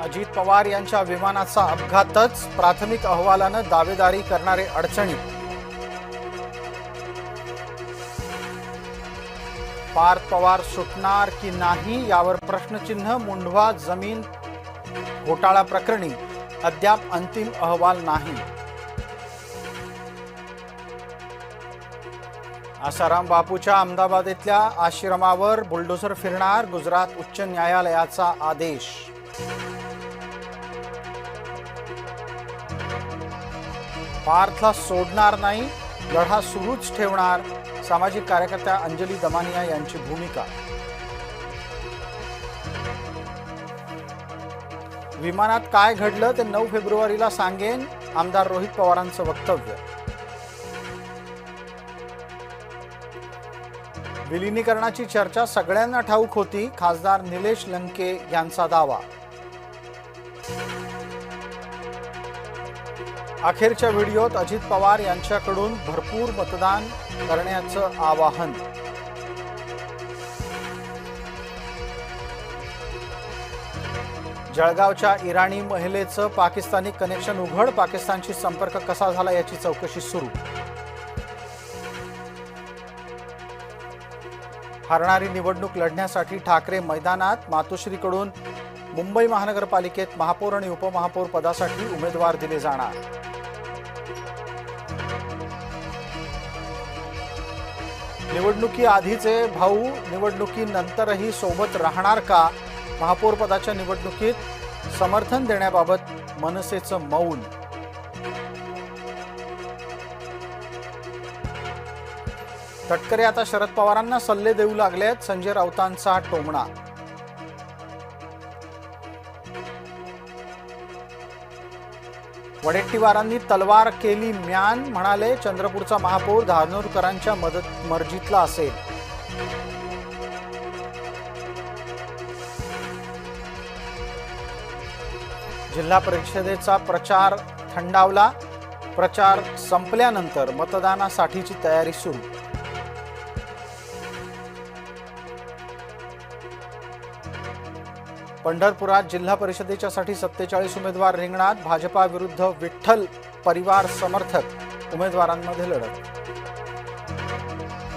अजित पवार यांच्या विमानाचा अपघातच, प्राथमिक अहवालानं दावेदारी करणारे अडचणीत. पार्थ पवार सुटणार की नाही यावर प्रश्नचिन्ह. मुंढवा जमीन घोटाळा प्रकरणी अद्याप अंतिम अहवाल नाही. आसाराम बापूच्या अहमदाबाद इथल्या आश्रमावर बुलडोझर फिरणार, गुजरात उच्च न्यायालयाचा आदेश. पार्थला सोडणार नाही, लढा सुरूच ठेवणार, सामाजिक कार्यकर्त्या अंजली दमानिया यांची भूमिका. विमानात काय घडलं ते 9 फेब्रुवारीला सांगेन, आमदार रोहित पवारांचं वक्तव्य. विलिनीकरणाची चर्चा सगळ्यांना ठाऊक होती, खासदार निलेश लंके यांचा दावा. अखेरच्या व्हिडिओत अजित पवार यांच्याकडून भरपूर मतदान करण्याचं आवाहन. जळगावच्या इराणी महिलेचं पाकिस्तानी कनेक्शन उघड, पाकिस्तानशी संपर्क कसा झाला याची चौकशी सुरू. हरणारी निवडणूक लढण्यासाठी ठाकरे मैदानात, मातोश्रीकडून मुंबई महानगरपालिकेत महापौर आणि उपमहापौर पदासाठी उमेदवार दिले जाणार. निवडणुकी आधीचे भाऊ निवडणुकीनंतरही सोबत राहणार का? महापौर पदाच्या निवडणुकीत समर्थन देण्याबाबत मनसेचं मौन. तटकरे आता शरद पवारांना सल्ले देऊ लागलेत, संजय राऊतांचा टोमणा. वडेट्टीवारांनी तलवार केली म्यान, म्हणाले चंद्रपूरचा महापौर धानोरकरांच्या मर्जीतला असेल. जिल्हा परिषदेचा प्रचार थंडावला, प्रचार संपल्यानंतर मतदानासाठीची तयारी सुरू. पंढरपुरात जिल्हा परिषदेच्यासाठी 47 उमेदवार रिंगणात, भाजपा विरुद्ध विठ्ठल परिवार समर्थक उमेदवारांमध्ये लढत.